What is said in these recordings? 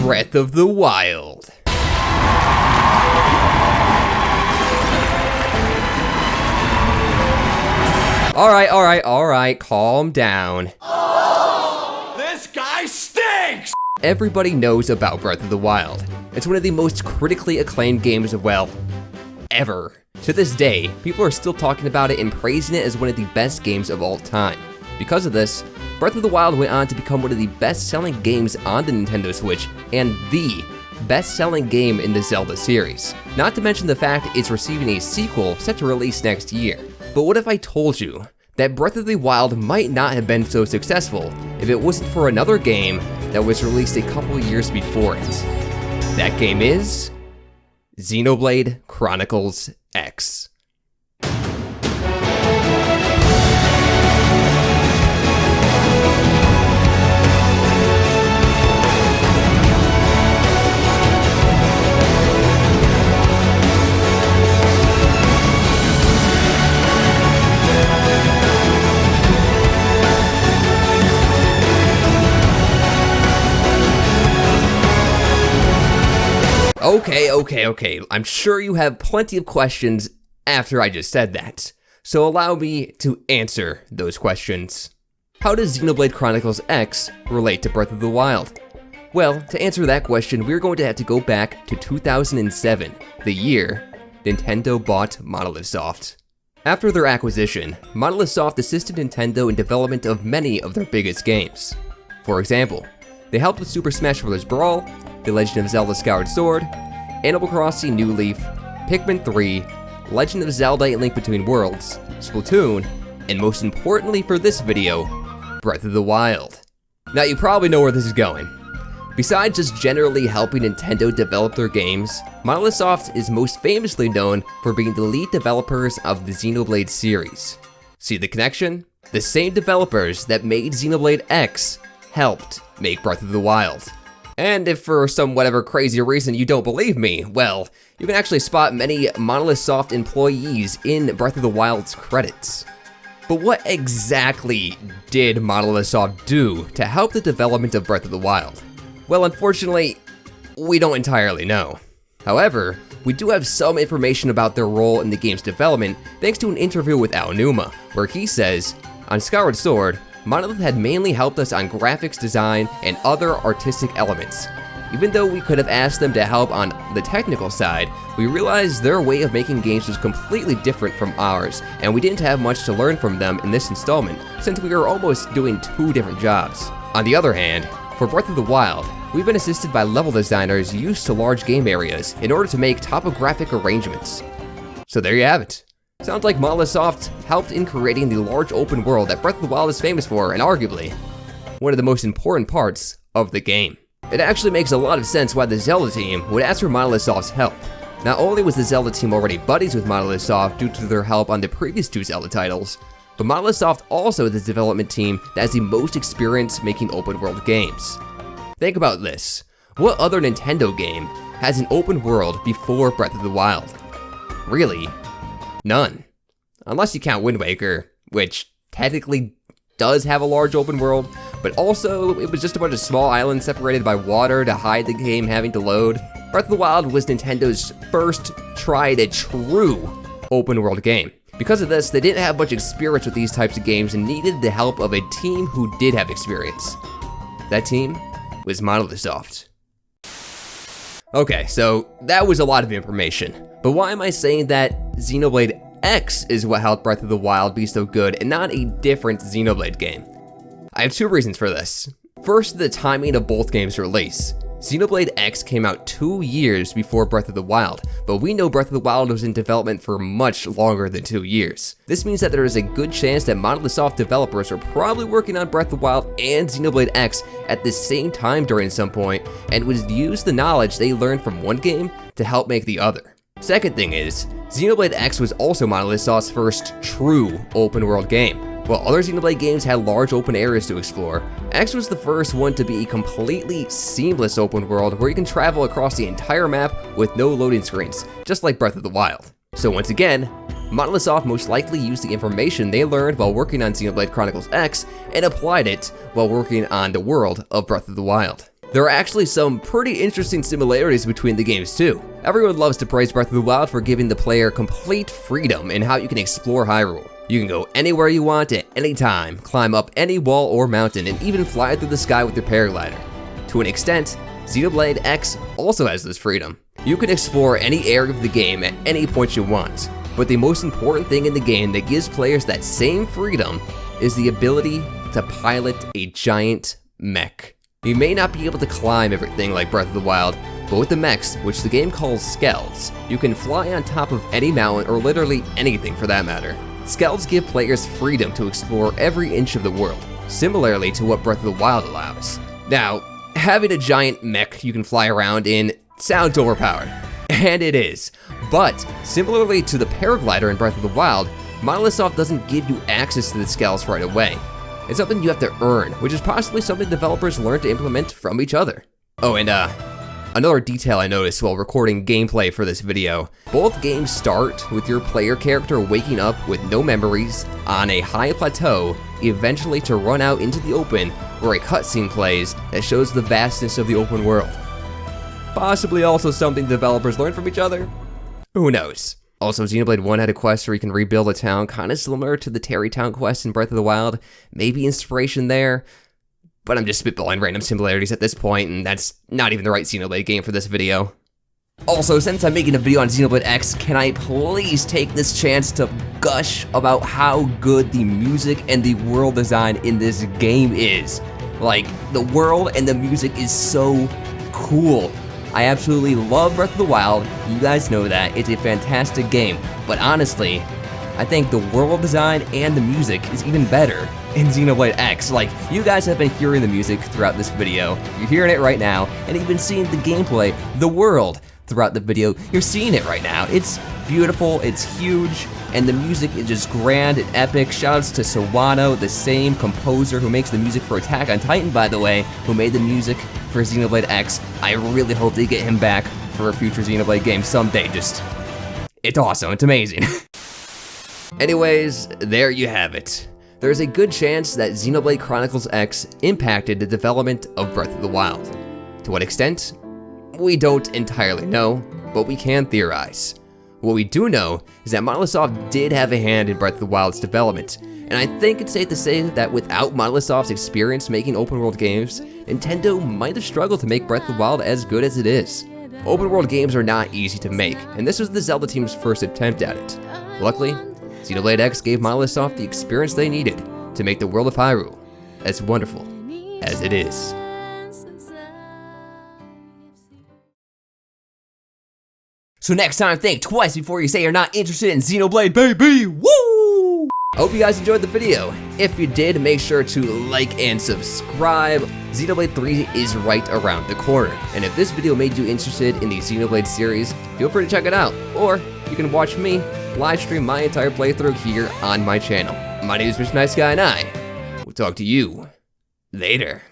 Breath of the Wild. Alright, calm down. This guy stinks! Everybody knows about Breath of the Wild. It's one of the most critically acclaimed games of, well, ever. To this day, people are still talking about it and praising it as one of the best games of all time. Because of this, Breath of the Wild went on to become one of the best-selling games on the Nintendo Switch and the best-selling game in the Zelda series. Not to mention the fact it's receiving a sequel set to release next year. But what if I told you that Breath of the Wild might not have been so successful if it wasn't for another game that was released a couple years before it? That game is Xenoblade Chronicles X. Okay. I'm sure you have plenty of questions after I just said that. So allow me to answer those questions. How does Xenoblade Chronicles X relate to Breath of the Wild? Well, to answer that question, we're going to have to go back to 2007, the year Nintendo bought Monolith Soft. After their acquisition, Monolith Soft assisted Nintendo in development of many of their biggest games. For example, they helped with Super Smash Bros. Brawl, The Legend of Zelda Skyward Sword, Animal Crossing New Leaf, Pikmin 3, Legend of Zelda A Link Between Worlds, Splatoon, and most importantly for this video, Breath of the Wild. Now you probably know where this is going. Besides just generally helping Nintendo develop their games, Monolith Soft is most famously known for being the lead developers of the Xenoblade series. See the connection? The same developers that made Xenoblade X helped make Breath of the Wild. And if for some whatever crazy reason you don't believe me, well, you can actually spot many Monolith Soft employees in Breath of the Wild's credits. But what exactly did Monolith Soft do to help the development of Breath of the Wild? Well, unfortunately, we don't entirely know. However, we do have some information about their role in the game's development thanks to an interview with Aonuma, where he says, on Skyward Sword, Monolith had mainly helped us on graphics design and other artistic elements. Even though we could have asked them to help on the technical side, we realized their way of making games was completely different from ours, and we didn't have much to learn from them in this installment, since we were almost doing two different jobs. On the other hand, for Breath of the Wild, we've been assisted by level designers used to large game areas in order to make topographic arrangements. So there you have it. Sounds like Monolith Soft helped in creating the large open world that Breath of the Wild is famous for, and arguably, one of the most important parts of the game. It actually makes a lot of sense why the Zelda team would ask for Monolith Soft's help. Not only was the Zelda team already buddies with Monolith Soft due to their help on the previous two Zelda titles, but Monolith Soft also is the development team that has the most experience making open world games. Think about this. What other Nintendo game has an open world before Breath of the Wild? Really? None. Unless you count Wind Waker, which technically does have a large open world, but also it was just a bunch of small islands separated by water to hide the game having to load. Breath of the Wild was Nintendo's first tried and true open world game. Because of this, they didn't have much experience with these types of games and needed the help of a team who did have experience. That team was Monolith Soft. Okay, so that was a lot of information, but why am I saying that Xenoblade X is what helped Breath of the Wild be so good and not a different Xenoblade game? I have two reasons for this. First, the timing of both games' release. Xenoblade X came out 2 years before Breath of the Wild, but we know Breath of the Wild was in development for much longer than 2 years. This means that there is a good chance that Monolith Soft developers are probably working on Breath of the Wild and Xenoblade X at the same time during some point, and would use the knowledge they learned from one game to help make the other. Second thing is, Xenoblade X was also Monolith Soft's first true open world game. While other Xenoblade games had large open areas to explore, X was the first one to be a completely seamless open world where you can travel across the entire map with no loading screens, just like Breath of the Wild. So once again, Monolith Soft most likely used the information they learned while working on Xenoblade Chronicles X and applied it while working on the world of Breath of the Wild. There are actually some pretty interesting similarities between the games too. Everyone loves to praise Breath of the Wild for giving the player complete freedom in how you can explore Hyrule. You can go anywhere you want at any time, climb up any wall or mountain, and even fly through the sky with your paraglider. To an extent, Xenoblade X also has this freedom. You can explore any area of the game at any point you want, but the most important thing in the game that gives players that same freedom is the ability to pilot a giant mech. You may not be able to climb everything like Breath of the Wild, but with the mechs, which the game calls Skells, you can fly on top of any mountain or literally anything for that matter. Skells give players freedom to explore every inch of the world, similarly to what Breath of the Wild allows. Now, having a giant mech you can fly around in sounds overpowered, and it is. But, similarly to the paraglider in Breath of the Wild, Monolith Soft doesn't give you access to the Skells right away. It's something you have to earn, which is possibly something developers learn to implement from each other. Oh, and another detail I noticed while recording gameplay for this video, both games start with your player character waking up with no memories on a high plateau, eventually to run out into the open where a cutscene plays that shows the vastness of the open world. Possibly also something developers learn from each other? Who knows? Also, Xenoblade 1 had a quest where you can rebuild a town, kind of similar to the Terry Town quest in Breath of the Wild. Maybe inspiration there, but I'm just spitballing random similarities at this point, and that's not even the right Xenoblade game for this video. Also, since I'm making a video on Xenoblade X, can I please take this chance to gush about how good the music and the world design in this game is? Like, the world and the music is so cool. I absolutely love Breath of the Wild, you guys know that, it's a fantastic game, but honestly, I think the world design and the music is even better in Xenoblade X. Like, you guys have been hearing the music throughout this video, you're hearing it right now, and you've been seeing the gameplay, the world, throughout the video. You're seeing it right now. It's beautiful, it's huge, and the music is just grand and epic. Shoutouts to Sawano, the same composer who makes the music for Attack on Titan, by the way, who made the music for Xenoblade X. I really hope they get him back for a future Xenoblade game someday. Just, it's awesome, it's amazing. Anyways, there you have it. There's a good chance that Xenoblade Chronicles X impacted the development of Breath of the Wild. To what extent? We don't entirely know, but we can theorize. What we do know is that Monolith Soft did have a hand in Breath of the Wild's development, and I think it's safe to say that without Monolith Soft's experience making open world games, Nintendo might have struggled to make Breath of the Wild as good as it is. Open world games are not easy to make, and this was the Zelda team's first attempt at it. Luckily, Xenoblade X gave Monolith Soft the experience they needed to make the world of Hyrule as wonderful as it is. So next time, think twice before you say you're not interested in Xenoblade, baby! Woo! Hope you guys enjoyed the video. If you did, make sure to like and subscribe. Xenoblade 3 is right around the corner. And if this video made you interested in the Xenoblade series, feel free to check it out. Or you can watch me live stream my entire playthrough here on my channel. My name is Mr. Nice Guy, and I will talk to you later.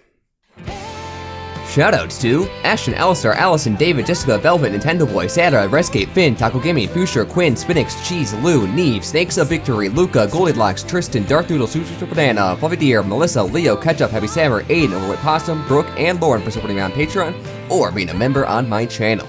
Shoutouts to Ashton, Alistar, Allison, David, Jessica, Velvet, Nintendo Boy, Sandra, Rescape, Finn, Taco Gimme, Fuchsia, Quinn, Spinix, Cheese, Lou, Neve, Snakes of Victory, Luca, Goldilocks, Tristan, Dark Noodle, Super Banana, Fluffy Deer, Melissa, Leo, Ketchup, Happy Sammer, Aiden, Overweight Possum, Brooke, and Lauren for supporting me on Patreon or being a member on my channel.